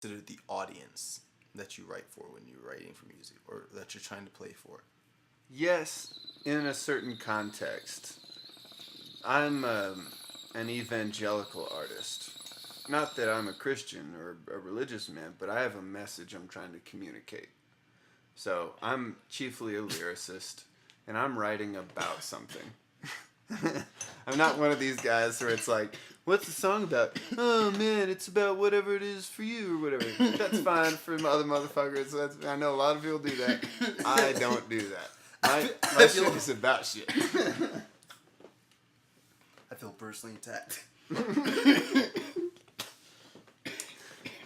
consider the audience that you write for when you're writing for music or that you're trying to play for? Yes, in a certain context. I'm an evangelical artist. Not that I'm a Christian or a religious man, but I have a message I'm trying to communicate. So I'm chiefly a lyricist, and I'm writing about something. I'm not one of these guys where it's like, what's the song about? Oh man, it's about whatever it is for you or whatever. That's fine for other motherfuckers. I know a lot of people do that. I don't do that. My shit is about shit. I feel personally attacked.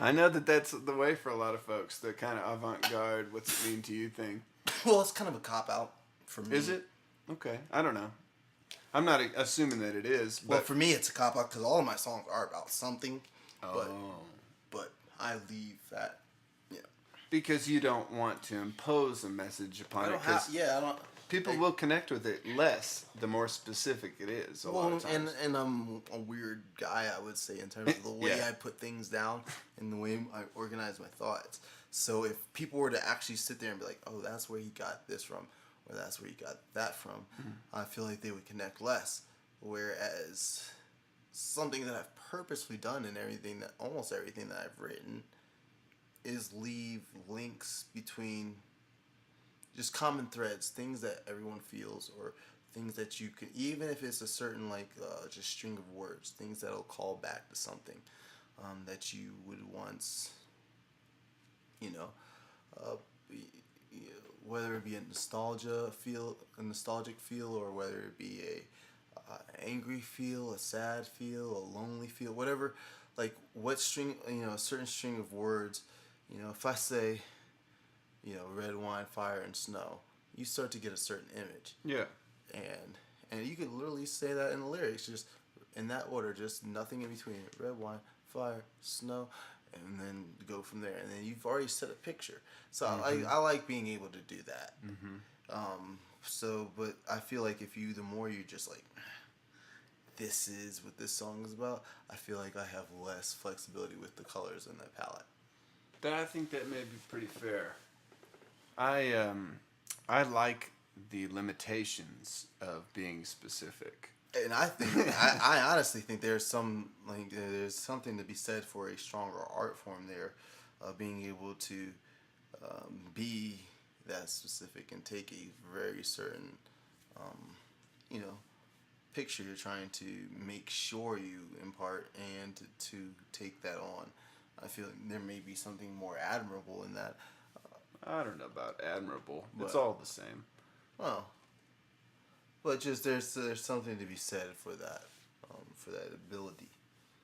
I know that that's the way for a lot of folks. The kind of avant-garde, what's it mean to you thing. Well, it's kind of a cop out for me. Is it? Okay, I don't know. I'm not assuming that it is. But Well, for me, it's a cop out because all of my songs are about something. oh, But I leave that. Yeah. because you don't want to impose a message upon I it. don't have. Yeah, I don't. People will connect with it less the more specific it is. A lot of times. And I'm a weird guy, I would say, in terms of the way Yeah. I put things down and the way I organize my thoughts. So if people were to actually sit there and be like, "Oh, that's where he got this from," or "That's where he got that from," I feel like they would connect less. Whereas something that I've purposely done in everything that almost everything that I've written is leave links between just common threads, things that everyone feels, or things that you can, even if it's a certain just string of words, things that'll call back to something that you would once, you know, uh, be, whether it be a nostalgic feel, or whether it be a angry feel, a sad feel, a lonely feel, whatever. Like what string, a certain string of words. If I say, red wine, fire, and snow, you start to get a certain image. Yeah. And you could literally say that in the lyrics, just in that order, just nothing in between. Red wine, fire, snow, and then go from there. And then you've already set a picture. So I like being able to do that. But I feel like the more you just like, this is what this song is about, I feel like I have less flexibility with the colors in that palette. I think that may be pretty fair. I like the limitations of being specific. And I think I honestly think there's something to be said for a stronger art form there, being able to be that specific and take a very certain you know picture you're trying to make sure you impart and to take that on. I feel like there may be something more admirable in that. I don't know about admirable. It's But- all the same. Well, but just there's something to be said for that ability.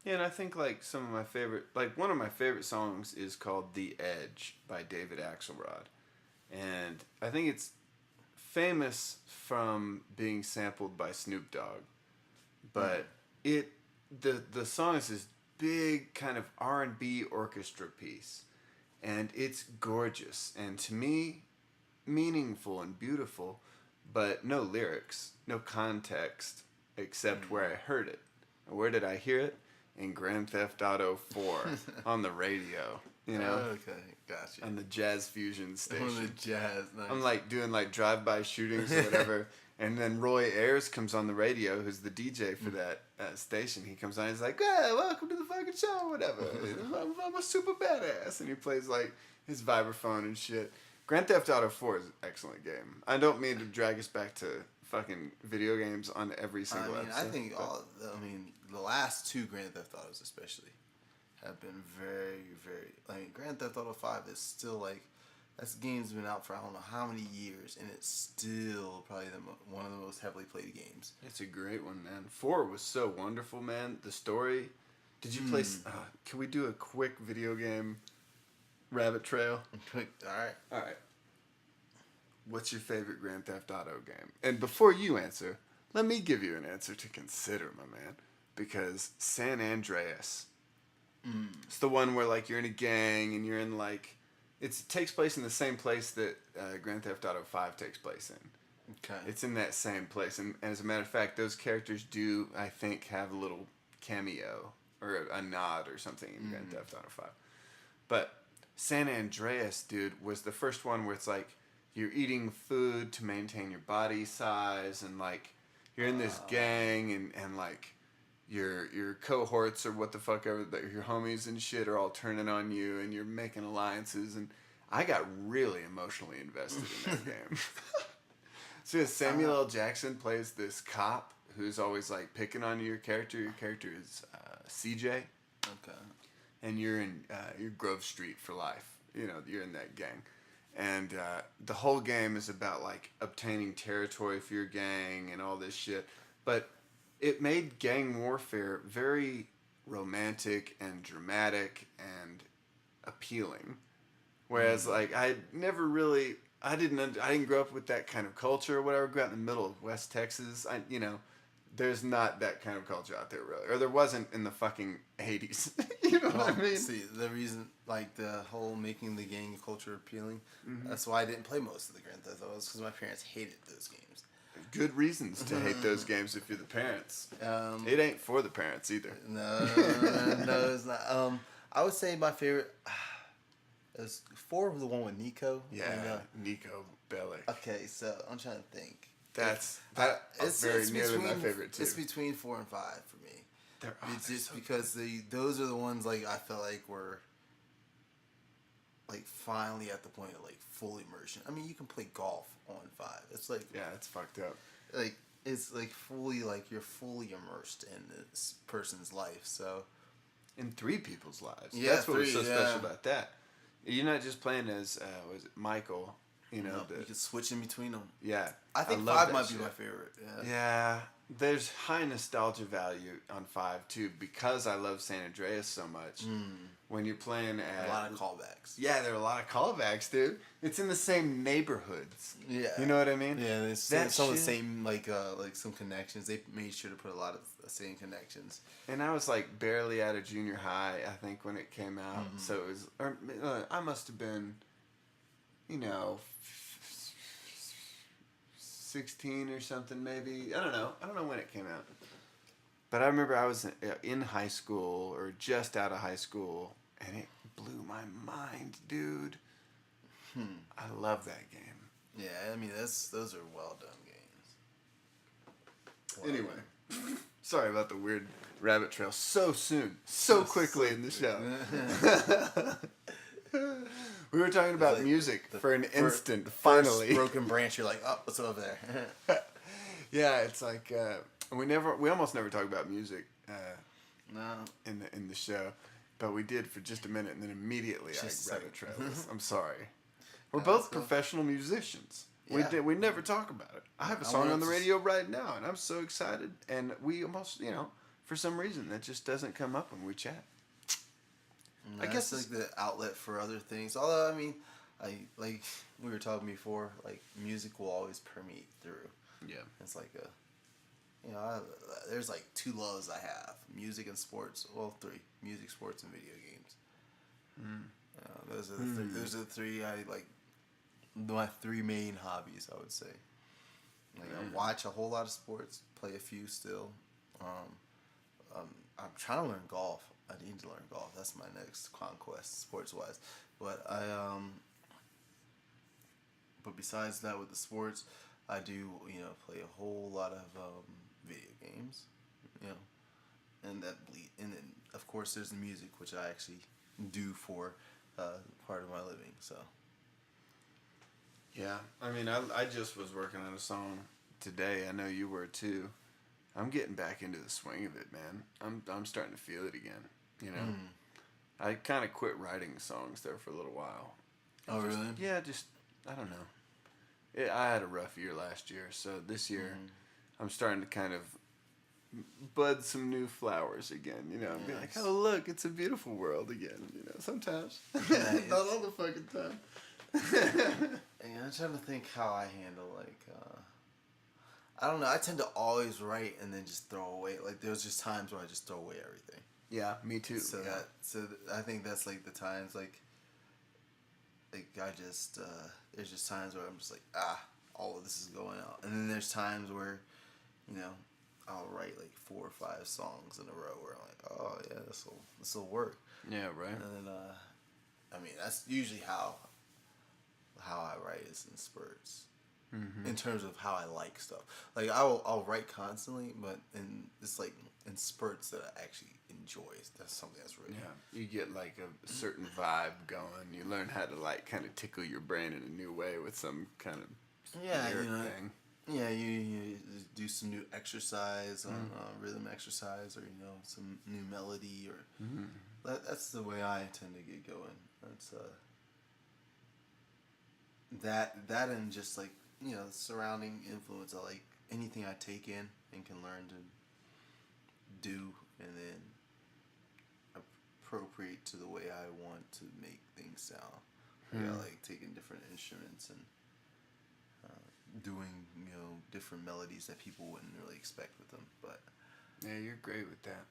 Yeah, and I think like one of my favorite songs is called "The Edge" by David Axelrod, and I think it's famous from being sampled by Snoop Dogg, but the song is this big kind of R&B orchestra piece, and it's gorgeous and to me meaningful and beautiful, but no lyrics, no context except where I heard it. And where did I hear it? In Grand Theft Auto 4 on the radio, Okay, gotcha. on the Jazz Fusion station. On the jazz, nice. I'm like doing like drive-by shootings or whatever, and then Roy Ayers comes on the radio, who's the DJ for that station. He comes on, he's like, "Hey, welcome to the fucking show, whatever. I'm a super badass," and he plays like his vibraphone and shit. Grand Theft Auto 4 is an excellent game. I don't mean to drag us back to fucking video games on every single episode. I think the last two Grand Theft Autos especially have been very, very. Grand Theft Auto 5 is still like, that game's been out for I don't know how many years, and it's still probably one of the most heavily played games. It's a great one, man. 4 was so wonderful, man. The story. Did you play? Can we do a quick video game rabbit trail? All right. All right. What's your favorite Grand Theft Auto game? And before you answer, let me give you an answer to consider, my man. Because San Andreas. It's the one where like you're in a gang and you're in like, it takes place in the same place that Grand Theft Auto 5 takes place in. Okay. It's in that same place, and as a matter of fact, those characters do, I think, have a little cameo or a nod or something in Grand Theft Auto 5. But San Andreas, dude, was the first one where it's like you're eating food to maintain your body size, and like you're in this gang, and like your cohorts or what the fuck ever, your homies and shit are all turning on you, and you're making alliances, and I got really emotionally invested in that game. So Samuel L. Jackson plays this cop who's always like picking on your character. Your character is CJ. Okay. And you're in you're Grove Street for life. You know, you're in that gang. And the whole game is about like obtaining territory for your gang and all this shit. But it made gang warfare very romantic and dramatic and appealing. Whereas like I didn't grow up with that kind of culture or whatever. I grew up in the middle of West Texas. There's not that kind of culture out there really, or there wasn't in the fucking 80s. You know what I mean? See, the reason, like the whole making the gang culture appealing, that's why I didn't play most of the Grand Theft Autos, because my parents hated those games. Good reasons to hate those games if you're the parents. It ain't for the parents either. No, it's not. I would say my favorite is 4, the one with Nico. Yeah, And, Nico Bellic. okay, so I'm trying to think. That's It's very nearly between, my favorite too. It's between 4 and 5 for me. It's they're just so because those are the ones like I felt like were like finally at the point of like full immersion. I mean, you can play golf on 5. It's like yeah, it's fucked up. like it's like fully like you're fully immersed in this person's life. So In 3 people's lives. Yeah, That's what was 3, so yeah. special about that. You're not just playing as was it Michael? You know, you can switch in between them. yeah. I think love 5 that might shit. be my favorite. Yeah. Yeah, there's high nostalgia value on 5 too because I love San Andreas so much. When you're playing at A lot of callbacks. yeah, there are a lot of callbacks, dude. It's in the same neighborhoods. Yeah. You know what I mean? Yeah, there's That some of the shit- same like some connections. They made sure to put a lot of the same connections. And I was like barely out of junior high, I think, when it came out. So it was, or I must have been, 16 or something maybe. I don't know when it came out. But I remember I was in high school or just out of high school, and it blew my mind, dude. I love that game. Yeah, I mean those are well done games. Anyway, sorry about the weird rabbit trail so soon, so quickly in the show. We were talking about like music for an instant, First finally. broken branch. You're like, oh, what's over there? Yeah, it's like we almost never talk about music No. in the show, but we did for just a minute, and then immediately Just a I rabbit second. trailed us. I'm sorry. We're That's both cool. professional musicians. Yeah. We never talk about it. I have a I song wanted on the to- radio right now, and I'm so excited. And we almost, for some reason, that just doesn't come up when we chat. I guess it's like the outlet for other things. Although I mean, like we were talking before, like music will always permeate through. Yeah. It's like there's like 2 loves I have: music and sports. Well, 3: music, sports, and video games. Those are the 3. Those are the 3 I like. My 3 main hobbies, I would say. Like I watch a whole lot of sports, play a few still. I'm trying to learn golf. I need to learn golf. That's my next conquest, sports wise. But but besides that, with the sports, I do play a whole lot of video games, and and then of course there's the music, which I actually do for part of my living. So. Yeah, I mean, I just was working on a song today. I know you were too. I'm getting back into the swing of it, man. I'm starting to feel it again. I kind of quit writing songs there for a little while. Oh, Just- really? Yeah, just I don't know. I had a rough year last year, so this year I'm starting to kind of bud some new flowers again. And be like, Nice. oh look, it's a beautiful world again. Sometimes, Nice. not all the fucking time. Yeah, I'm trying to think how I handle I don't know. I tend to always write and then just throw away. Like there's just times where I just throw away everything. Yeah, me too. So yeah. I think that's like the times like I just there's just times where I'm just like all of this is going out, and then there's times where I'll write like 4 or 5 songs in a row where I'm like, oh yeah, this will work. Yeah, right. And then I mean, that's usually how I write is in spurts. In terms of how I like stuff, like I'll write constantly, but it's like in spurts that I actually enjoy. That's something that's really Yeah, you get like a certain vibe going. You learn how to like kind of tickle your brain in a new way with some kind of lyric thing. Yeah, you do some new exercise on rhythm exercise, or some new melody, or that's the way I tend to get going. That's that and just like surrounding influence. I like anything I take in and can learn to do, and then appropriate to the way I want to make things sound. Like, I like taking different instruments and doing different melodies that people wouldn't really expect with them. But yeah, you're great with that.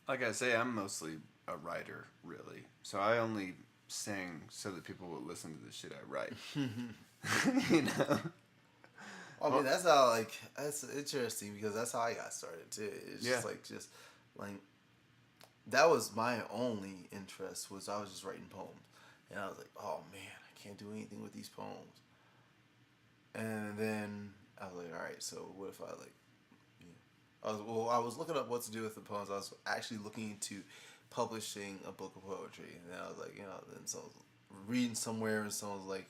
Like I say, I'm mostly a writer, really. So I only sing so that people will listen to the shit I write. I mean, that's how that's interesting because that's how I got started too. It's just that was my only interest, was I was just writing poems, and I was like, oh man, I can't do anything with these poems. And then I was like, all right, so what if I was looking up what to do with the poems. I was actually looking into publishing a book of poetry, and then I was like, then someone was reading somewhere, and someone was like,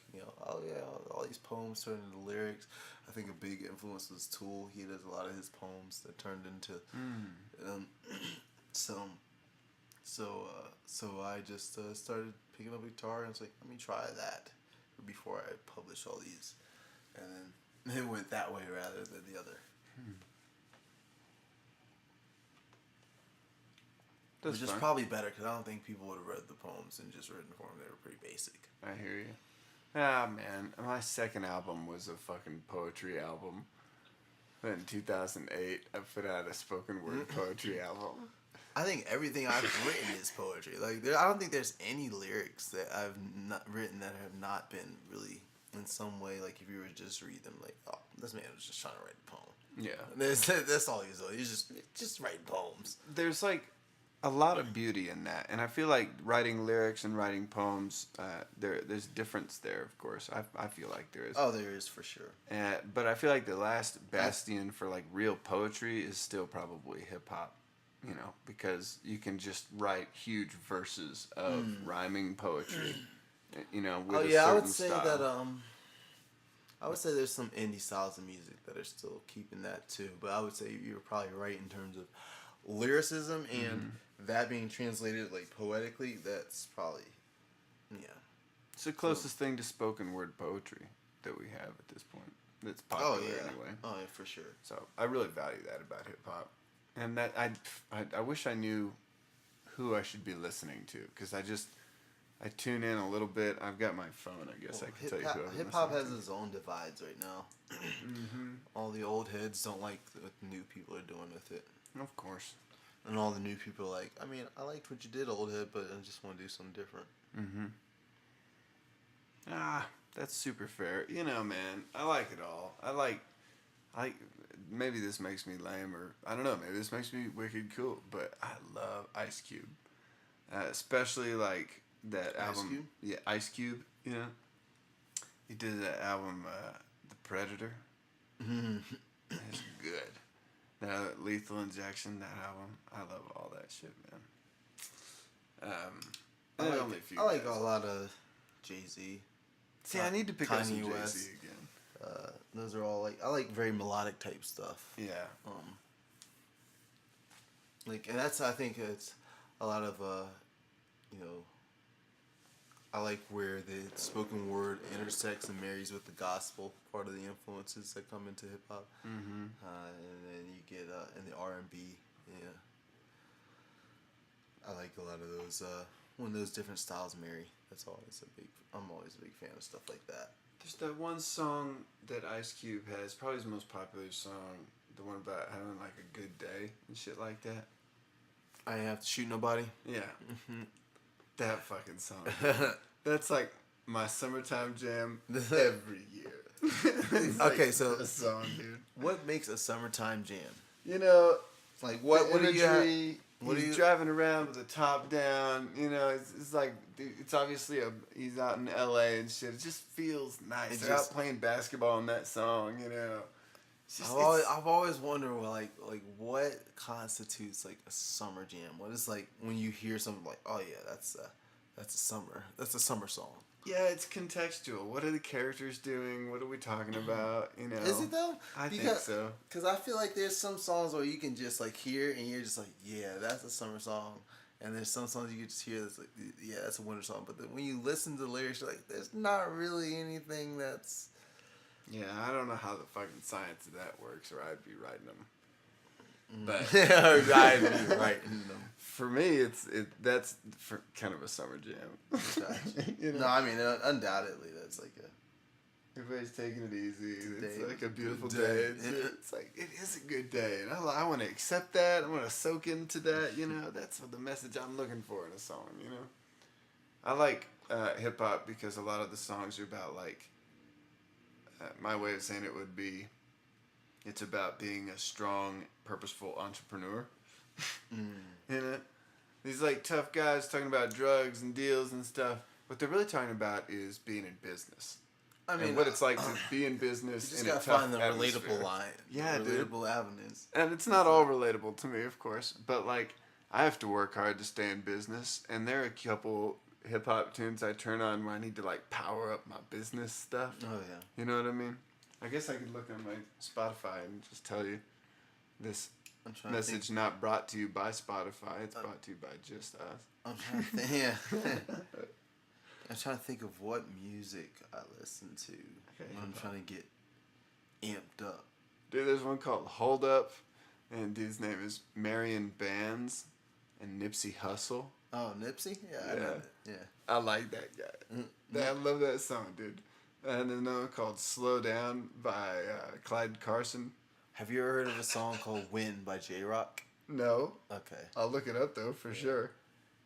oh yeah, all these poems turned into lyrics. I think a big influence was Tool. He does a lot of his poems that turned into, so I just started picking up a guitar, and it's like, let me try that before I publish all these, and then it went that way rather than the other. Which is probably better, because I don't think people would have read the poems in just written form. They were pretty basic. I hear you. Ah, man. My second album was a fucking poetry album. Then in 2008, I put out a spoken word poetry album. I think everything I've written is poetry. Like, I don't think there's any lyrics that I've not written that have not been really, in some way, like, if you were to just read them, like, oh, this man was just trying to write a poem. Yeah. That's all he's doing. He's just writing poems. There's, like, a lot of beauty in that, and I feel like writing lyrics and writing poems, there's difference there, of course. I feel like there is. Oh, there is for sure. But I feel like the last bastion for like real poetry is still probably hip hop, because you can just write huge verses of rhyming poetry, with a certain I would say style. that I would say there's some indie styles of music that are still keeping that too, but I would say you're probably right in terms of lyricism and that being translated like poetically. That's probably It's the closest thing to spoken word poetry that we have at this point. That's popular anyway. Oh yeah, for sure. So I really value that about hip hop, and that I wish I knew who I should be listening to, because I tune in a little bit. I've got my phone. I guess I can tell you who I'm Hip hop has listening its own divides right now. All the old heads don't like what the new people are doing with it. Of course. And all the new people are like, I mean, I liked what you did, old head, but I just want to do something different. That's super fair. Man, I like it all. I like maybe this makes me lame, or I don't know, maybe this makes me wicked cool, but I love Ice Cube. Especially like that album. Cube? Yeah, Ice Cube, He did that album, The Predator. It's good. Lethal Injection, that album. I love all that shit, man. I like a lot of Jay-Z. See, I need to pick up some Kanye West. Jay-Z again. Those are all I like very melodic type stuff. Yeah. And that's, I think it's a lot of I like where the spoken word intersects and marries with the gospel, part of the influences that come into hip hop. And then you get in the R&B, I like a lot of those when those different styles marry. I'm always a big fan of stuff like that. There's that one song that Ice Cube has, probably his most popular song, the one about having like a good day and shit like that. I Ain't Have to Shoot Nobody. Yeah. That fucking song. That's like my summertime jam every year. Okay, so a song, dude. What makes a summertime jam? Like what do you have? He's driving around with the top down. You know, it's like it's obviously he's out in L.A. and shit. It just feels nice. They're out playing basketball in that song. You know, I've always wondered like what constitutes like a summer jam. What is like when you hear something like, oh yeah, that's a summer song. Yeah, it's contextual. What are the characters doing? What are we talking about? You know, is it though? I think so. Because I feel like there's some songs where you can just like hear and you're just like, yeah, that's a summer song. And there's some songs you can just hear that's like, yeah, that's a winter song. But then when you listen to the lyrics, you're like, there's not really anything that's. Yeah, I don't know how the fucking science of that works, or I'd be writing them. But I'd be writing them. For me, that's for kind of a summer jam. You know? No, I mean undoubtedly that's like a. Everybody's taking it easy. It's Day. like a beautiful Day. day. It's like it is a good day, and I want to accept that. I want to soak into that. You know, that's the message I'm looking for in a song. You know, I like hip hop because a lot of the songs are about like. My way of saying it would be, it's about being a strong, purposeful entrepreneur. In it, these like tough guys talking about drugs and deals and stuff. What they're really talking about is being in business. I mean, and what it's like to be in business. You just gotta find the relatable line. Yeah, relatable avenues. And it's not all relatable to me, of course, but like I have to work hard to stay in business, and there are a couple hip hop tunes I turn on where I need to like power up my business stuff. Oh yeah. You know what I mean? I guess I could look on my Spotify and just tell you this message not brought to you by Spotify. It's brought to you by just us. I'm trying to think. Yeah. I'm trying to think of what music I listen to when I'm trying to get amped up. Dude, there's one called Hold Up, and dude's name is Marion Bands and Nipsey Hussle. Oh, Nipsey? Yeah, I know that. Yeah. I like that guy. I love that song, dude. And then another one called Slow Down by Clyde Carson. Have you ever heard of a song called Win by J-Rock? No. Okay. I'll look it up, though, for sure.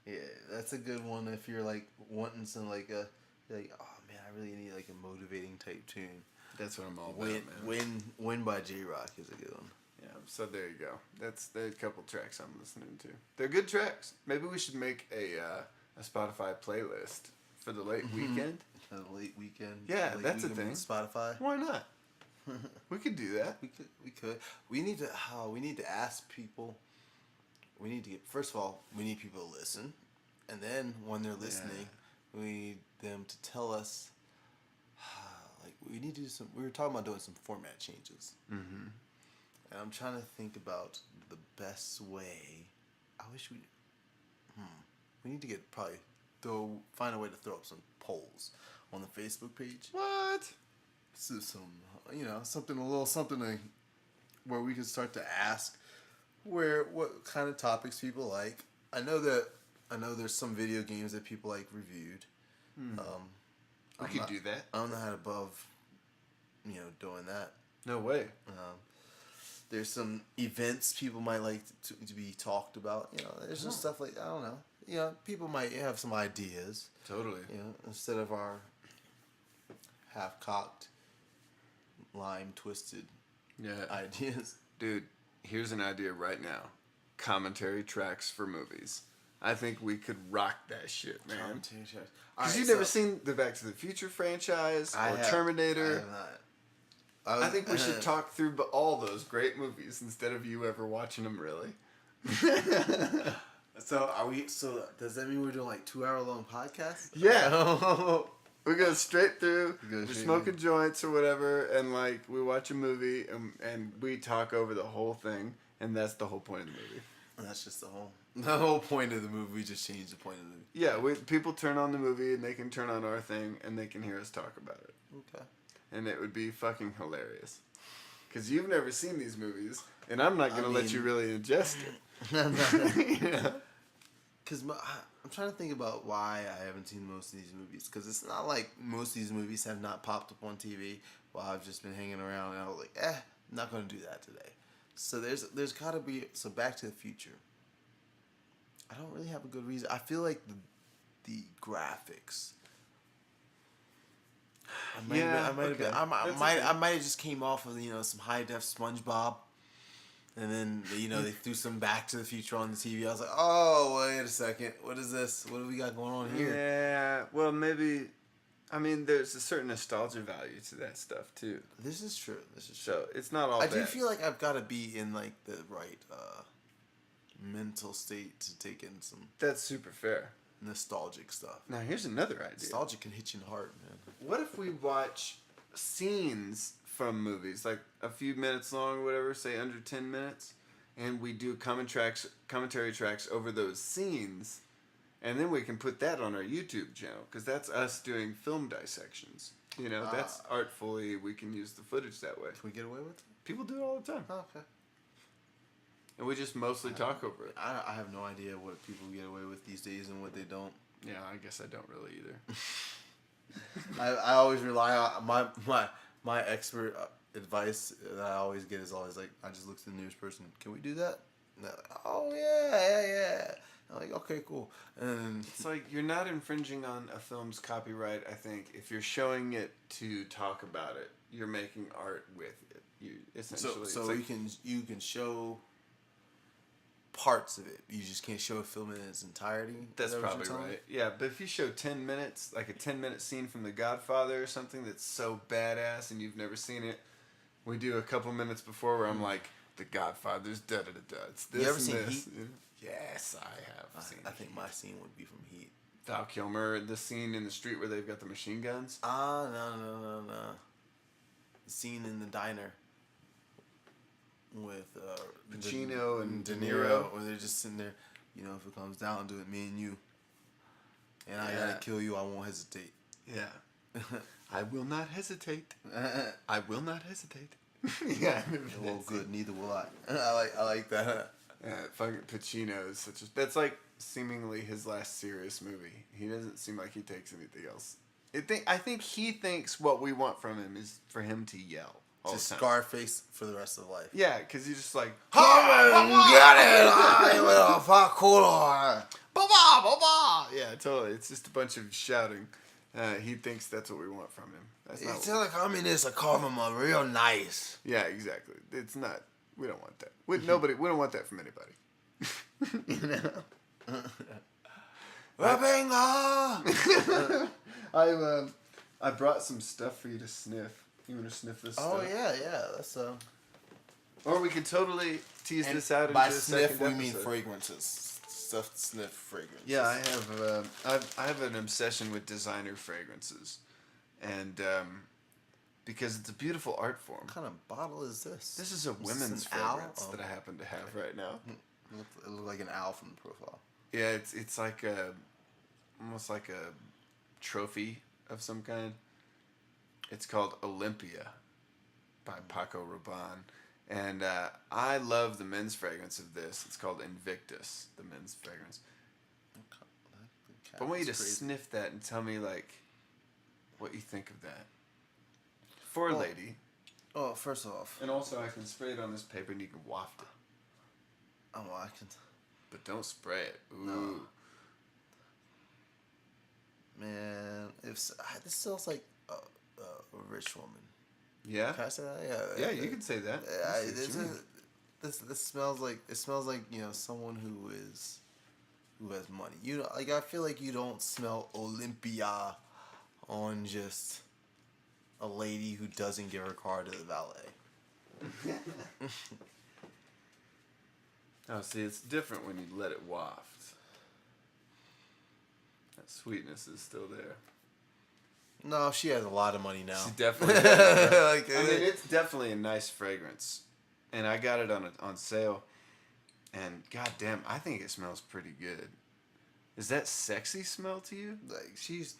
Yeah, that's a good one if you're, like, wanting some, like, oh, man, I really need, like, a motivating type tune. That's what I'm all about, man. Win by J-Rock is a good one. Yeah, so there you go. There's a couple tracks I'm listening to. They're good tracks. Maybe we should make a Spotify playlist for the late weekend. For the late weekend. Yeah, that's a thing. Spotify. Why not? We could do that. We could. We need to ask people. We need to get. First of all, we need people to listen, and then when they're listening, we need them to tell us. Like we need to do some. We were talking about doing some format changes. Mm-hmm. And I'm trying to think about the best way. I wish we. We need to get find a way to throw up some polls on the Facebook page. What? So something where we can start to ask what kind of topics people like. I know there's some video games that people like reviewed. We could do that. I'm not above, doing that. No way. There's some events people might like to be talked about. There's just stuff like, I don't know. People might have some ideas. Totally. Instead of our half-cocked, lime-twisted ideas. Dude, here's an idea right now. Commentary tracks for movies. I think we could rock that shit, man. Commentary tracks. Because you've never seen the Back to the Future franchise or Terminator. I have not. I think we should talk through all those great movies instead of you ever watching them, really. So does that mean we're doing like 2-hour-long podcasts? Yeah. We go straight through. We're smoking joints or whatever, and like we watch a movie and we talk over the whole thing, and that's the whole point of the movie. And that's just the whole point of the movie. We just changed the point of the movie. Yeah, people turn on the movie and they can turn on our thing and they can hear us talk about it. Okay. And it would be fucking hilarious. Because you've never seen these movies, and I'm not going to let you really ingest it. Because I'm trying to think about why I haven't seen most of these movies. Because it's not like most of these movies have not popped up on TV while I've just been hanging around. And I was like, I'm not going to do that today. So there's got to be... So Back to the Future. I don't really have a good reason. I feel like the graphics... I might have just came off of some high def SpongeBob, And then they threw some Back to the Future on the TV. I was like, oh, wait a second, what is this? What do we got going on here? Yeah, well, maybe. I mean, there's a certain nostalgia value to that stuff too. This is true. So it's not all I bad. do feel like I've got to be in like the right mental state to take in some That's super fair. nostalgic stuff. Now, here's another idea. Nostalgia can hit you in the heart, man. What if we watch scenes from movies, like a few minutes long or whatever, say under 10 minutes, and we do commentary tracks over those scenes, and then we can put that on our YouTube channel, because that's us doing film dissections. That's artfully, we can use the footage that way. Can we get away with it? People do it all the time. Oh, okay. And we just mostly talk over it. I have no idea what people get away with these days and what they don't. Yeah, I guess I don't really either. I always rely on my expert advice that I always get is always like, I just look to the nearest person. Can we do that? And they're like, oh yeah. I'm like, okay, cool. And It's like you're not infringing on a film's copyright. I think if you're showing it to talk about it, you're making art with it. You essentially. so it's like, you can show parts of it. You just can't show a film in its entirety. that's Is that what probably you're telling me? right. Yeah, but if you show 10 minutes, like a 10-minute scene from The Godfather or something that's so badass and you've never seen it, we do a couple minutes before where I'm like, The Godfather's da da da da. It's this You ever and seen this. Heat? Yes, I have seen. I think my scene would be from Heat. Val Kilmer, the scene in the street where they've got the machine guns. No. The scene in the diner with Pacino and De De Niro, Niro. where they're just sitting there. If it comes down to it, me and you, and I gotta kill you, I won't hesitate. Yeah. I will not hesitate. I will not hesitate. Yeah. Well, good. Neither will I. I like that. Fucking Pacino is such a... That's like seemingly his last serious movie. He doesn't seem like he takes anything else. I think he thinks what we want from him is for him to yell all Just the time. Scarface for the rest of life. Yeah, because he's just like... Got it! Fuck, cool. Baba, baba! Yeah, totally. It's just a bunch of shouting. He thinks that's what we want from him. That's not It's what like communists are calling him real nice. yeah, exactly. It's not... We don't want that. We don't want that from anybody. Rabenga! I brought some stuff for you to sniff. You want to sniff this Oh stuff? yeah. That's Or we could totally tease And this out into by a sniff, second we mean episode. fragrances. Stuff sniff fragrances. Yeah, I have an obsession with designer fragrances, and because it's a beautiful art form. What kind of bottle is this? This is a women's an owl? fragrance that I happen to have right now. It looked like an owl from the profile. Yeah, it's like almost like a trophy of some kind. It's called Olympia by Paco Rabanne. And I love the men's fragrance of this. It's called Invictus, the men's fragrance. But I want you to sniff that and tell me, like, what you think of that. For a lady. Oh, first off. And also I can spray it on this paper and you can waft it. Oh, I can. But don't spray it. Ooh. No. Man, this smells like a rich woman. Yeah? Can I say that? Yeah. Yeah, you can say that. This smells like someone who has money. I feel like you don't smell Olympia on just a lady who doesn't give her car to the valet. Oh, see, it's different when you let it waft. That sweetness is still there. No, she has a lot of money now. She definitely does. Like, I mean, it's definitely a nice fragrance. And I got it on sale. And goddamn, I think it smells pretty good. Is that sexy smell to you? like she's.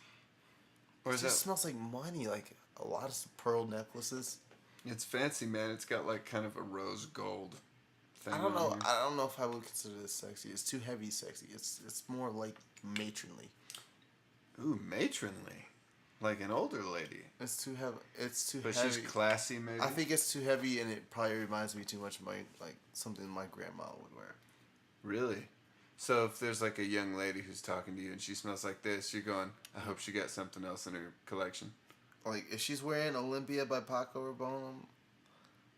Or It is that... smells like money, like a lot of pearl necklaces. It's fancy, man. It's got like kind of a rose gold thing. I don't know. on here. I don't know if I would consider this sexy. It's too heavy sexy. It's more like matronly. Ooh, matronly. Like an older lady. It's too heavy. It's too But heavy. she's classy, maybe? I think it's too heavy, and it probably reminds me too much of something my grandma would wear. Really? So if there's like a young lady who's talking to you and she smells like this, you're going, I hope she got something else in her collection. Like if she's wearing Olympia by Paco Rabanne,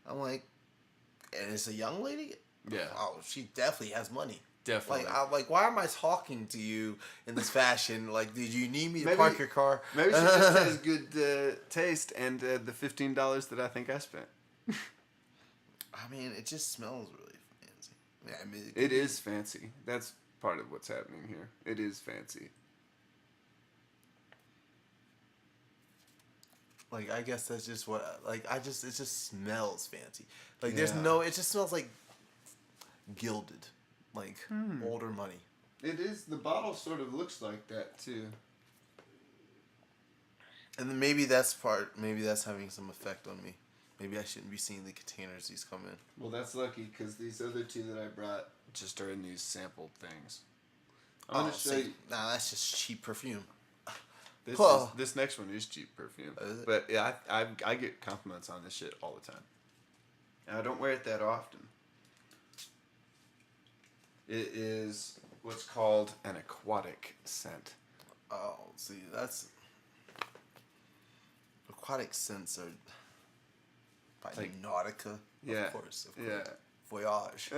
I'm like, and it's a young lady. Yeah. Oh, she definitely has money. Definitely. Like, why am I talking to you in this fashion? Like, did you need me to Maybe- park your car? Maybe she just has good taste and the $15 that I think I spent. I mean, it just smells really fancy. Yeah, I mean, It is fancy. That's part of what's happening here. It is fancy. Like, I guess that's just what. Like, it just smells fancy. Like, Yeah. it just smells like gilded, like older money. It is. The bottle sort of looks like that too. And then maybe that's having some effect on me. Maybe I shouldn't be seeing the containers these come in. Well, that's lucky because these other two that I brought just are in these sampled things. I'm gonna show you. Nah, that's just cheap perfume. This next one is cheap perfume, Is it? but yeah, I get compliments on this shit all the time. And I don't wear it that often. It is what's called an aquatic scent. Oh, see, that's aquatic scents are by Like- Nautica. Yeah, Of course. yeah. Voyage.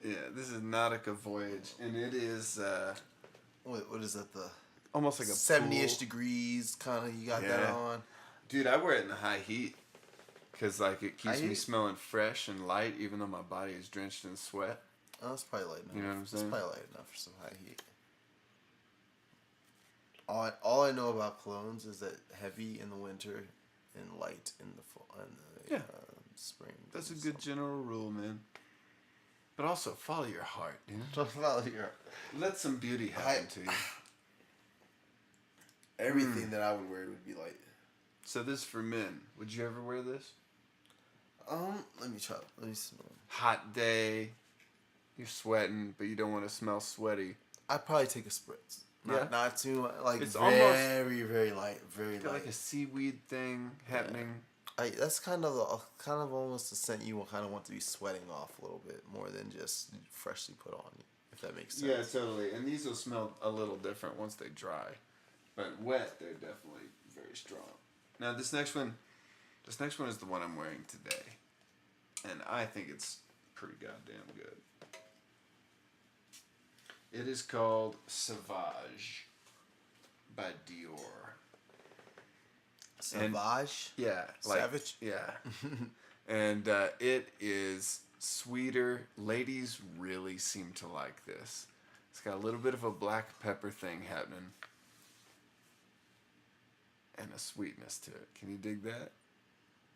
Yeah, this is Nautica Voyage, and it is What is that? The almost like a 70-ish pool. degrees kind of. You got that Yeah. on. Dude, I wear it in the high heat because like it keeps High me heat? smelling fresh and light, even though my body is drenched in sweat. Oh, that's probably light enough. You know what I'm saying? It's probably light enough for some high heat. All I know about colognes is that heavy in the winter and light in the fall and the Yeah. spring. That's a good general rule, man. But also follow your heart, dude. Let some beauty happen to you. Everything that I would wear would be light. So this for men. Would you ever wear this? Let me try. Let me smell. Hot day. You're sweating, but you don't want to smell sweaty. I'd probably take a spritz. Not too much. Like It's very, almost- very light. Very Got light. like a seaweed thing happening. That's kind of almost a scent you will kind of want to be sweating off a little bit more than just freshly put on. If that makes sense. Yeah, totally. And these will smell a little different once they dry. But wet, they're definitely very strong. Now this next one is the one I'm wearing today. And I think it's pretty goddamn good. It is called Sauvage by Dior. Sauvage. Yeah. Savage? Yeah. And it is sweeter. Ladies really seem to like this. It's got a little bit of a black pepper thing happening. And a sweetness to it. Can you dig that?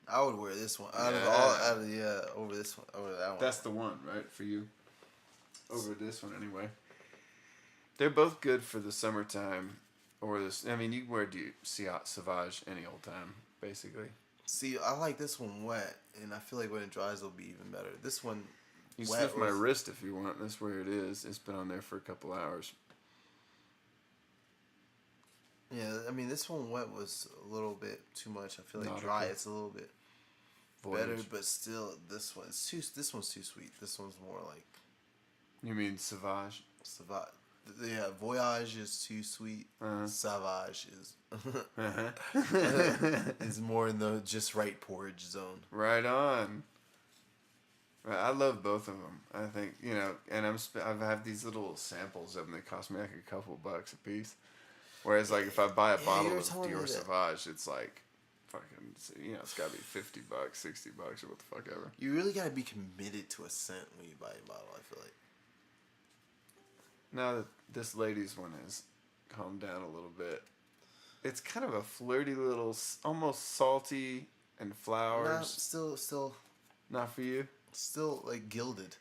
I would wear this one over this one, over that one. That's the one, right? For you? Over this one, anyway. They're both good for the summertime. Or this. I mean, you can wear Sauvage any old time, basically. See, I like this one wet, and I feel like when it dries, it'll be even better. This one, You wet sniff my was- wrist if you want. That's where it is. It's been on there for a couple hours. Yeah, I mean, this one wet was a little bit too much. I feel like Nautica. dry, it's a little bit Voyage. better, but still, this one's too sweet. This one's more like You mean Sauvage? Sauvage. Yeah, Voyage is too sweet. Sauvage is is more in the just right porridge zone. Right on. Right, I love both of them. I think, and I have these little samples of them that cost me like a couple bucks a piece. Whereas, like, if I buy a you bottle were of telling me Dior that. Sauvage, it's like fucking, it's got to be $50, $60, or what the fuck ever. You really gotta be committed to a scent when you buy a bottle. I feel like. Now that this lady's one has calmed down a little bit, it's kind of a flirty little, almost salty and flowers. No, still Not for you? like gilded.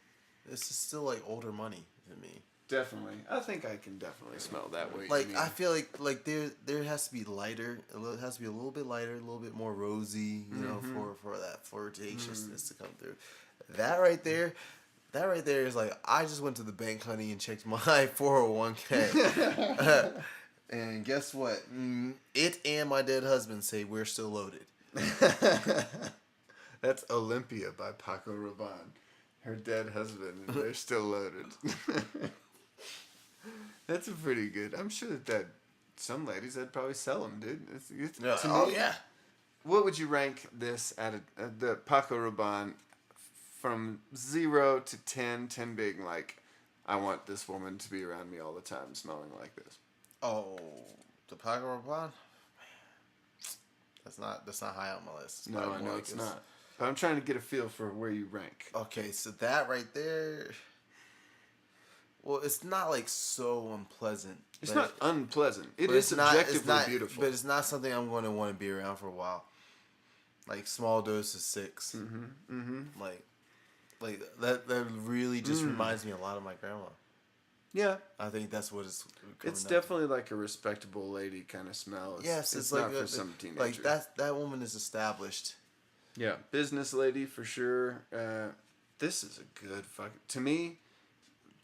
This is still like older money to me. Definitely. I think I can definitely smell that way. Like I feel like there has to be lighter. It has to be a little bit lighter, a little bit more rosy. You know, for that flirtatiousness to come through. That right there is like I just went to the bank, honey, and checked my 401k. And guess what? It and my dead husband say we're still loaded. That's Olympia by Paco Rabanne. Her dead husband, and they're still loaded. That's a pretty good. I'm sure that some ladies, I'd probably sell them, dude. Yeah. To Oh me, yeah. what would you rank this at the Paco Rabanne from 0 to 10? 10 being like, I want this woman to be around me all the time, smelling like this. Oh, the Paco Rabanne. That's not high on my list. It's No, probably I more know like it's not. But I'm trying to get a feel for where you rank. Okay, so that right there. Well, it's not like so unpleasant. It's not unpleasant. It but is it's not- objectively it's not- beautiful. But it's not something I'm going to want to be around for a while. Like small dose of 6. Like that really just reminds me a lot of my grandma. Yeah. I think that's what it's. It's definitely like a respectable lady kind of smell. Yes, it's not like for some teenager. Like that woman is established. Yeah, business lady for sure. This is a good fucking. To me,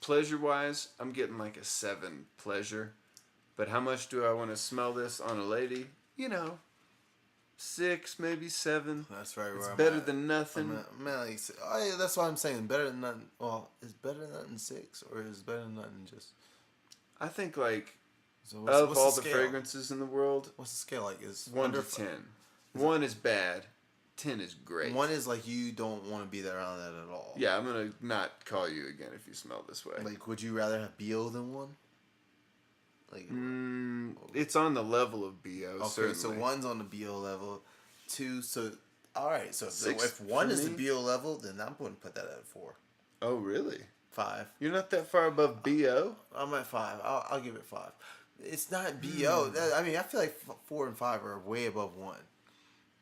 pleasure wise, I'm getting like a 7 pleasure. But how much do I want to smell this on a lady? 6, maybe 7. That's right. It's where I'm better at. than nothing. Man, like, oh, yeah, that's what I'm saying. Better than nothing. Well, is better than nothing 6, or is better than nothing just? I think like So of all the scale? fragrances in the world, What's the scale like? Is 1 under to 10. 1 is bad. 10 is great. 1 is like you don't want to be there around that at all. Yeah, I'm gonna not call you again if you smell this way. Like, would you rather have BO than 1? Like, It's on the level of BO. okay, Certainly. so 1's on the BO level, 2. So, all right. So 6 if 1 for is the me? BO level, then I'm going to put that at 4, Oh really? 5. You're not that far above BO. I'm at 5. I'll give it 5. It's not BO. I mean, I feel like 4 and 5 are way above 1.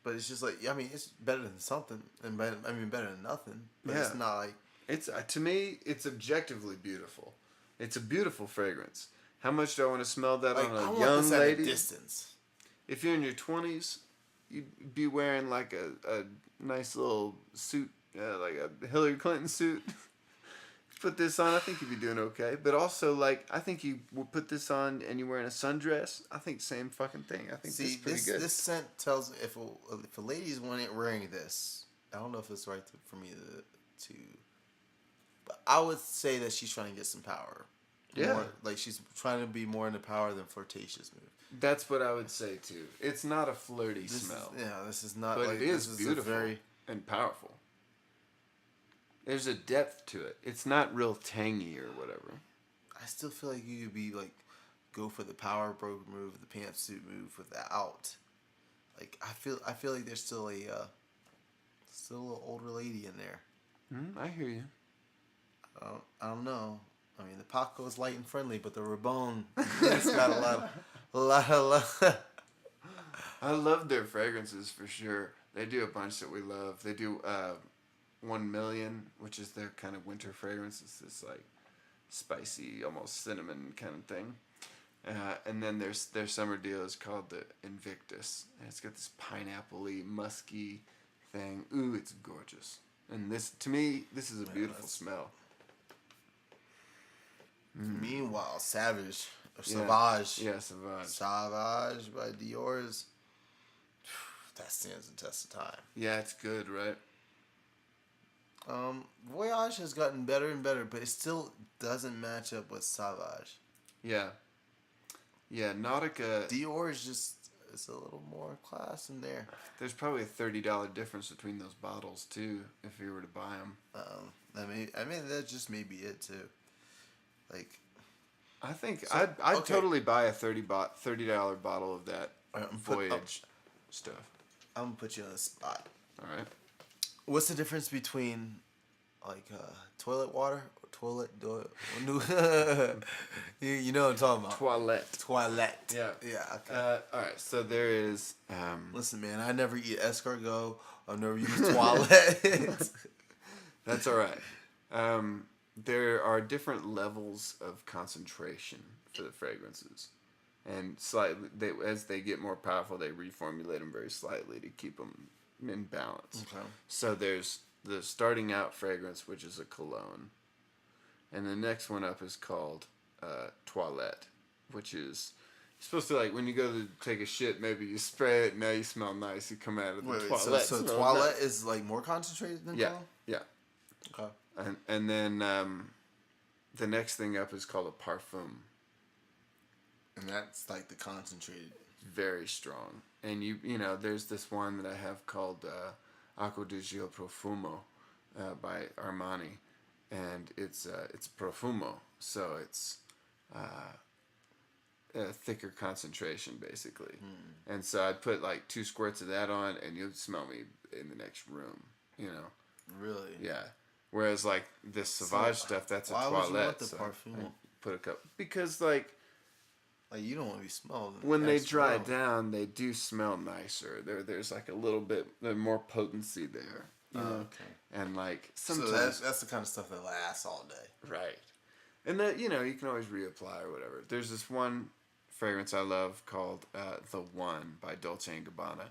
But it's just like, I mean, it's better than something, and better than nothing. But it's Yeah. not like. It's to me, it's objectively beautiful. It's a beautiful fragrance. How much do I want to smell that Like, on I a want young this at a lady? distance. If you're in your 20s, you'd be wearing like a nice little suit, like a Hillary Clinton suit. Put this on, I think you'd be doing okay. But also, like, I think you would put this on and you're wearing a sundress. I think same fucking thing. I think this is pretty good. This scent tells if a lady's wearing this. I don't know if it's right for me to. But I would say that she's trying to get some power. Yeah. More, like she's trying to be more into power than flirtatious move. That's what I would say too. It's not a flirty smell. This is not. But like, it is this beautiful a very. and powerful. There's a depth to it. It's not real tangy or whatever. I still feel like you could be like, go for the power broke move, the pantsuit move without. Like I feel like there's still an older lady in there. I hear you. I don't know. I mean, the Paco is light and friendly, but the Rabanne, it's got a lot. I love their fragrances for sure. They do a bunch that we love. They do 1 Million, which is their kind of winter fragrance. It's this like spicy, almost cinnamon kind of thing. And then their summer deal is called the Invictus, and it's got this pineapple-y, musky thing. Ooh, it's gorgeous. And this, to me, this is a beautiful smell. Meanwhile, Savage or Yeah. Sauvage, Yeah, Sauvage. Sauvage by Dior's, that stands the test of time. Yeah, it's good, right? Voyage has gotten better and better, but it still doesn't match up with Sauvage. Yeah. Yeah, Nautica. Dior is just, it's a little more class in there. There's probably a $30 difference between those bottles too, if you were to buy them. That just may be it too. Like, I think So, I'd okay. totally buy a $30 bottle of that Voyage stuff. I'm gonna put you on the spot. All right. What's the difference between like toilet water or toilet you know what I'm talking about? Toilette. Toilet. Yeah. Yeah. Okay. All right. So there is. Listen, man, I never eat escargot. I've never used toilet. That's all right. There are different levels of concentration for the fragrances, and slightly as they get more powerful, they reformulate them very slightly to keep them in balance. Okay. So there's the starting out fragrance, which is a cologne, and the next one up is called Toilette, which is supposed to, like, when you go to take a shit, maybe you spray it. Now you smell nice. You come out of the toilet. So smell toilet nice. is like more concentrated than Yeah, cologne? yeah. Okay. And then the next thing up is called a parfum. And that's like the concentrated. very strong. And you know, there's this one that I have called Acqua di Gio Profumo by Armani, and it's profumo, so it's a thicker concentration basically. And so I'd put like 2 squirts of that on, and you'd smell me in the next room. You know. Really? Yeah. Whereas like this Sauvage stuff, that's a toilette. Why would you want the so parfum? I put a cup because like you don't want to be smelled. when they dry down, they do smell nicer. There's like a little bit more potency there. You know? Okay. And like sometimes So that's the kind of stuff that lasts all day. right. And that you know you can always reapply or whatever. There's this one fragrance I love called The One by Dolce & Gabbana.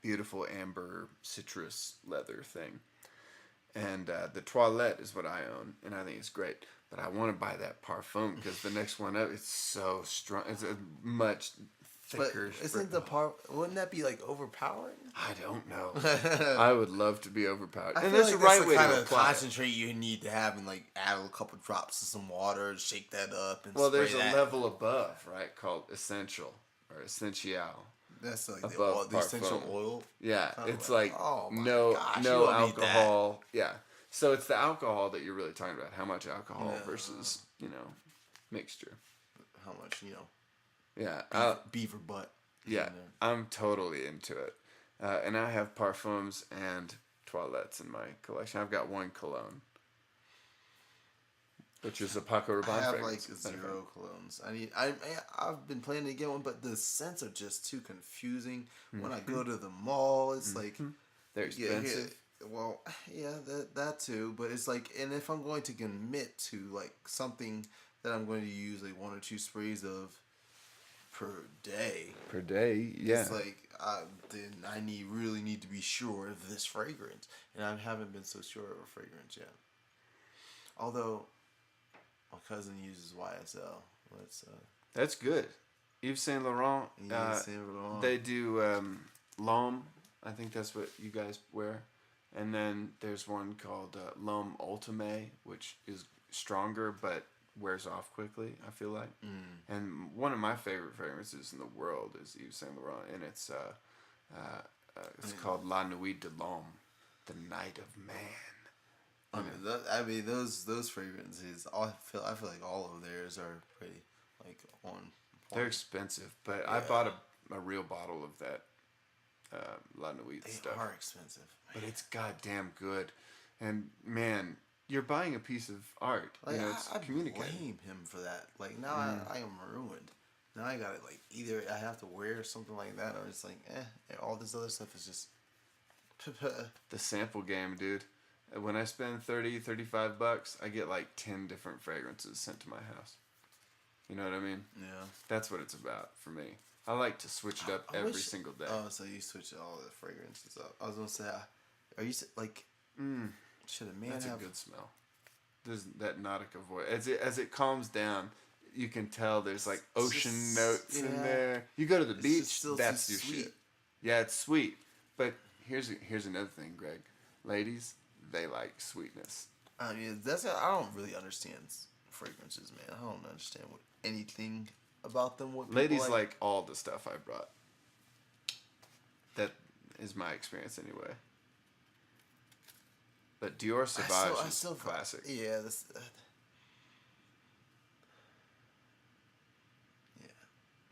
Beautiful amber citrus leather thing. And the Toilette is what I own, and I think it's great. But I want to buy that parfum because the next one up, it's so strong. It's a much thicker. But isn't wouldn't that be like overpowering? I don't know. I would love to be overpowered. I And feel there's like a right that's way the kind to of apply it. concentrate you need to have, and like add a couple drops of some water, shake that up, and Well, spray there's that. a level above, right, called essential or essential. That's like above the essential parfum. oil. Yeah, Kinda it's like, like oh my no gosh, you no don't need that. alcohol. Yeah, so it's the alcohol that you're really talking about. How much alcohol Yeah. versus mixture. How much Yeah, beaver butt? yeah, in there. I'm totally into it, and I have parfums and toilettes in my collection. I've got one cologne, which is a Paco Rabanne I have fragrance. like 0 colognes. I've been planning to get one, but the scents are just too confusing. When I go to the mall, it's like They're expensive. That too. But it's like, and if I'm going to commit to like something that I'm going to use like 1 or 2 sprays of per day, Yeah. it's like then I really need to be sure of this fragrance, and I haven't been so sure of a fragrance yet. Although my cousin uses YSL. That's good. Yves Saint Laurent. Yves Saint Laurent. They do L'Homme. I think that's what you guys wear. And then there's one called L'Homme Ultime, which is stronger but wears off quickly, I feel like. And one of my favorite fragrances in the world is Yves Saint Laurent, and it's called La Nuit de l'Homme, the Night of Man. Those fragrances. I feel like all of theirs are pretty like on point. They're expensive, but I bought a real bottle of that La Nuit stuff. They are expensive, But it's goddamn good. And man, you're buying a piece of art. like, it's I communicating. blame him for that. Like now I am ruined. Now I got it. Like either I have to wear something like that, or it's like all this other stuff is just. The sample game, dude. When I spend $30-$35, I get like 10 different fragrances sent to my house. You know what I mean? Yeah. That's what it's about for me. I like to switch it up every single day. Oh, so you switch all the fragrances up. I was gonna say, are you like? Should a man That's have a good smell. There's that Nautica voice. As it calms down, you can tell there's like ocean just- notes in yeah. there. You go to the It's beach, just still that's too your sweet. shit. Yeah, it's sweet. But here's another thing, Greg. Ladies, they like sweetness. I mean, I don't really understand fragrances, man. I don't understand anything about them. What people Ladies like all the stuff I brought. That is my experience anyway. But Dior Sauvage is classic. Yeah,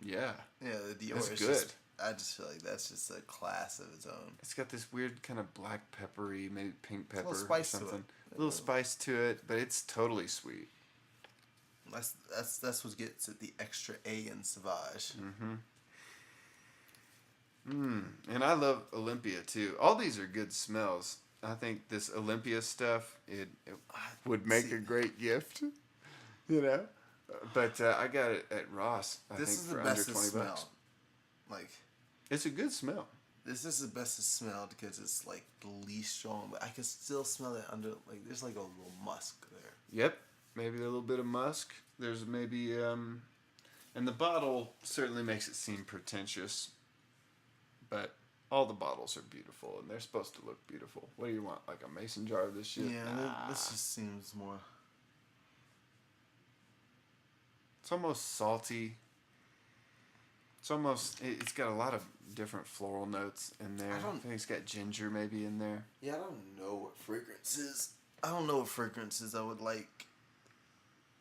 Yeah. yeah. The Dior That's is good. just. I just feel like that's just a class of its own. It's got this weird kind of black peppery, maybe pink pepper little or spice to something. it. A little spice to it, but it's totally sweet. That's what gets it the extra A in Sauvage. And I love Olympia too. All these are good smells. I think this Olympia stuff it would make a great gift, you know. But I got it at Ross. I This think is the for under best $20. smell. Like It's a good smell. this is the best to smell because it's like the least strong, but I can still smell it under like there's like a little musk there. Yep, maybe a little bit of musk. There's maybe and the bottle certainly makes it seem pretentious, but all the bottles are beautiful and they're supposed to look beautiful. What do you want? Like a mason jar of this shit? Yeah, Nah. this just seems more. It's almost salty. It's almost. It's got a lot of different floral notes in there. I think it's got ginger maybe in there. Yeah, I don't know what fragrances. I don't know what fragrances I would like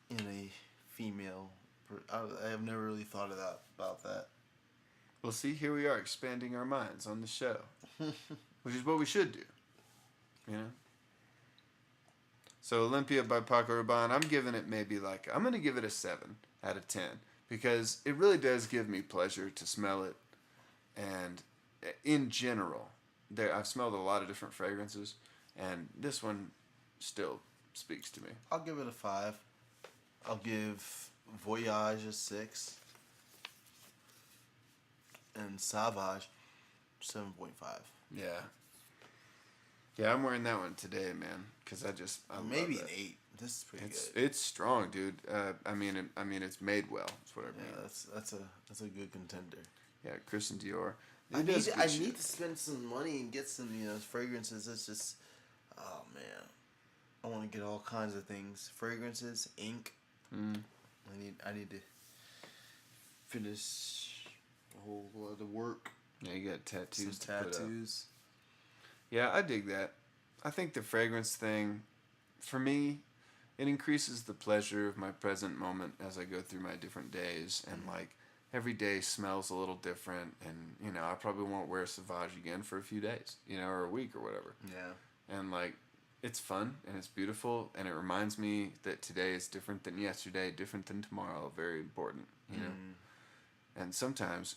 in a female. I have never really thought of that about that. Well, see, here we are expanding our minds on the show, which is what we should do. You know. So Olympia by Paco Rabanne, I'm giving it I'm going to give it a 7 out of 10 because it really does give me pleasure to smell it. And in general, I've smelled a lot of different fragrances, and this one still speaks to me. I'll give it a 5. I'll give Voyage a 6. And Sauvage 7.5. Yeah. Yeah, I'm wearing that one today, man, because I maybe love an that. 8. This is pretty good. It's strong, dude. I mean, it's made well. That's what I mean. Yeah, that's a good contender. Yeah, Christian Dior. I need to spend some money and get some fragrances. It's just, oh man, I want to get all kinds of things. Fragrances, ink. I need to finish a whole lot of work. Yeah, you got tattoos. Some tattoos. Yeah, I dig that. I think the fragrance thing, for me, it increases the pleasure of my present moment as I go through my different days. And, like, every day smells a little different. And, I probably won't wear Sauvage again for a few days, or a week or whatever. Yeah. And, like, it's fun and it's beautiful. And it reminds me that today is different than yesterday, different than tomorrow. Very important, you know. And sometimes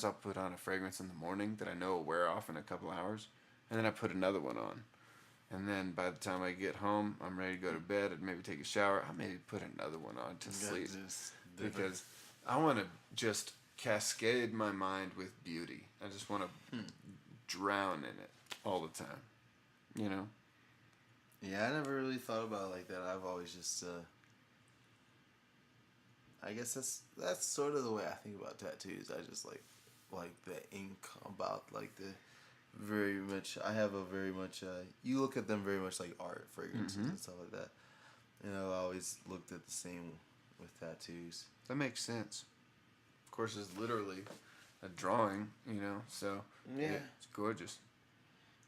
I'll put on a fragrance in the morning that I know will wear off in a couple hours, and then I put another one on. And then by the time I get home, I'm ready to go to bed and maybe take a shower. I maybe put another one on to sleep. Because I want to just cascade my mind with beauty. I just want to drown in it all the time, Yeah, I never really thought about it like that. I've always just... I guess that's sort of the way I think about tattoos. I just like the ink about like the very much. I have a very much. You look at them very much like art, fragrances and stuff like that. I always looked at the same with tattoos. That makes sense. Of course, it's literally a drawing, So yeah, it's gorgeous.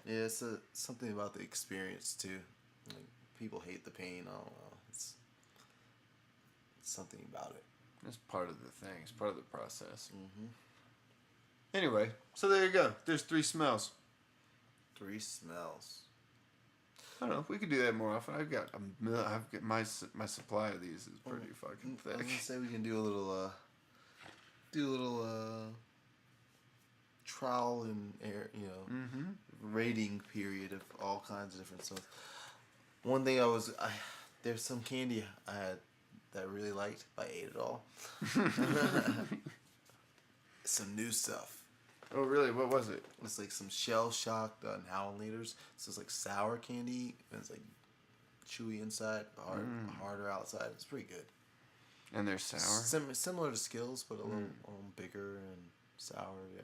Yeah, it's something about the experience too. Like people hate the pain. I don't know. It's something about it. It's part of the thing. It's part of the process. Mm-hmm. Anyway, so there you go. There's 3 smells. 3 smells. I don't know. We could do that more often. I've got my supply of these is pretty fucking thick. I was gonna say we can do a little trial and error, rating period of all kinds of different stuff. One thing there's some candy I had that I really liked, but I ate it all. Some new stuff. Oh, really? What was it? It's like some shell-shocked Howlinators. So it's like sour candy, and it's like chewy inside, harder outside. It's pretty good. And they're sour? Similar to Skittles, but a little bigger and sour. Yeah.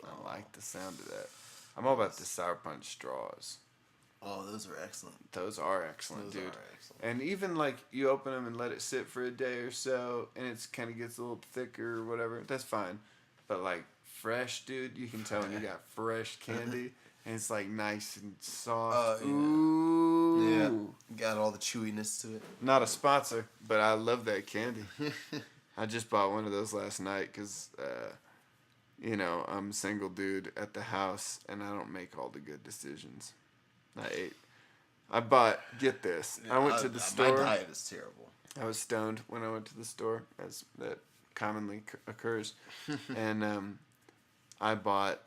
I like the sound of that. I'm all about the Sour Punch straws. Oh, those are excellent. Those are excellent, Those dude. are excellent. And even like you open them and let it sit for a day or so, and it's kind of gets a little thicker or whatever. That's fine. But like fresh, dude, you can tell when you got fresh candy, and it's like nice and soft. Yeah. Ooh. Yeah. Got all the chewiness to it. Not a sponsor, but I love that candy. I just bought one of those last night because, I'm a single dude at the house, and I don't make all the good decisions. Get this. I went to the store. My diet is terrible. I was stoned when I went to the store, as that commonly occurs. And I bought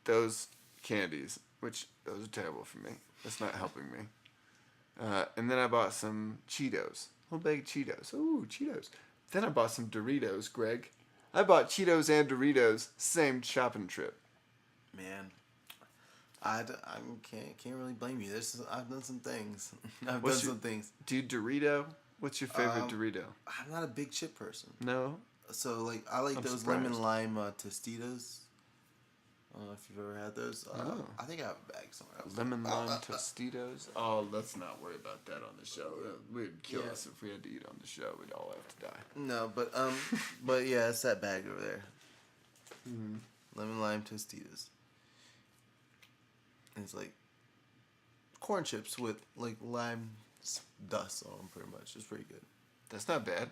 those candies, which those are terrible for me. That's not helping me. And then I bought some Cheetos. A little bag of Cheetos. Ooh, Cheetos. Then I bought some Doritos, Greg. I bought Cheetos and Doritos, same shopping trip. Man. I can't really blame you. I've done some things. I've done some things. Dude, Dorito? What's your favorite Dorito? I'm not a big chip person. No? So, like, I like those surprised. lemon lime Tostitos. I don't know if you've ever had those. No. I think I have a bag somewhere else. Lemon lime Tostitos. Oh, let's not worry about that on the show. It would kill Yeah. us if we had to eat on the show. We'd all have to die. No, but yeah, it's that bag over there. Mm-hmm. Lemon lime Tostitos. And it's like corn chips with like lime dust on them, pretty much. It's pretty good. That's not bad.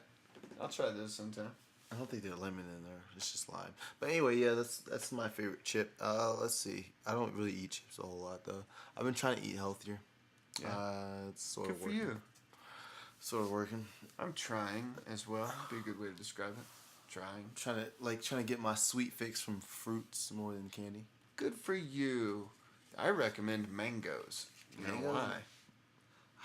I'll try those sometime. I don't think there's lemon in there. It's just lime. But anyway, yeah, that's my favorite chip. Let's see. I don't really eat chips a whole lot though. I've been trying to eat healthier. Yeah. It's sort Good of for working. you. Sort of working. I'm trying as well. Be a good way to describe it. Trying. Trying to get my sweet fix from fruits more than candy. Good for you. I recommend mangoes. You know Mangoes? why?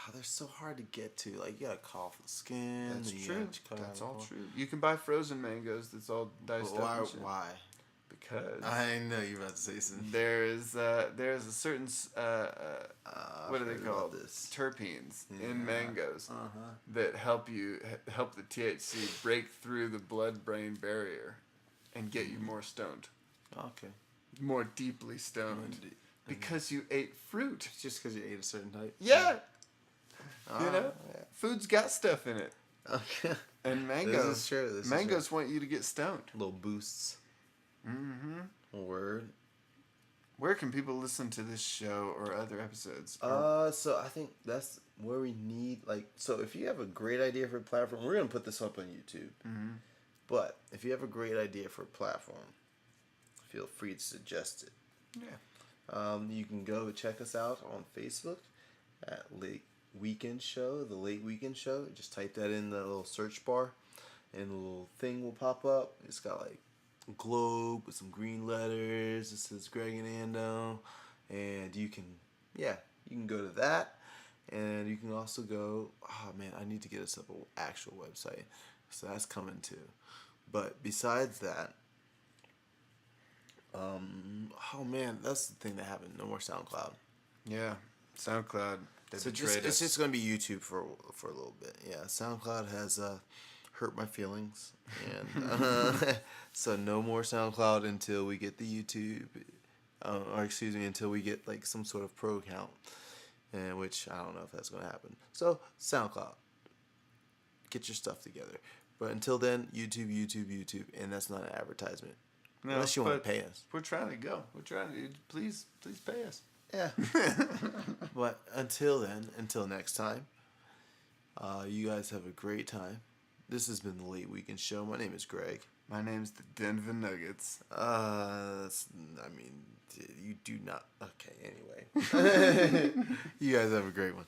Oh, they're so hard to get to. Like you gotta cut off the skin. That's then you true. gotta cut That's out all the core. true. You can buy frozen mangoes that's all diced But up why? and shit. Why? Because I know you're about to say something. there's a certain what are they I've heard about called? this. Terpenes Yeah. in mangoes Uh-huh. that help the THC break through the blood-brain barrier and get you more stoned, Okay. more deeply stoned, because you ate fruit. It's just because you ate a certain type. Yeah, Oh, you know, food's got stuff in it, yeah. Okay. and mangoes. This is true. This Mangoes want you to get stoned. little boosts. Mm-hmm. Word. Where can people listen to this show or other episodes? So I think that's where we need so if you have a great idea for a platform, we're gonna put this up on YouTube. Mm-hmm. But if you have a great idea for a platform, feel free to suggest it. Yeah. You can go check us out on Facebook at Late Weekend Show, the Late Weekend Show. Just type that in the little search bar, and a little thing will pop up. It's got like a globe with some green letters. It says Greg and Ando, and you can go to that, and you can also go. Oh man, I need to get us up an actual website, so that's coming too. But besides that. Oh man, that's the thing that happened. No more SoundCloud. Yeah. SoundCloud. They So betrayed it's us. just gonna be YouTube for a little bit. Yeah, SoundCloud has hurt my feelings, and so no more SoundCloud until we get the YouTube, until we get like some sort of pro account, and which I don't know if that's gonna happen. So SoundCloud, get your stuff together. But until then, YouTube, and that's not an advertisement. No, Unless you want but to pay us. We're trying to go. We're trying to. Please pay us. Yeah. But until then, until next time, you guys have a great time. This has been the Late Weekend Show. My name is Greg. My name's the Denver Nuggets. You do not. Okay, anyway. You guys have a great one.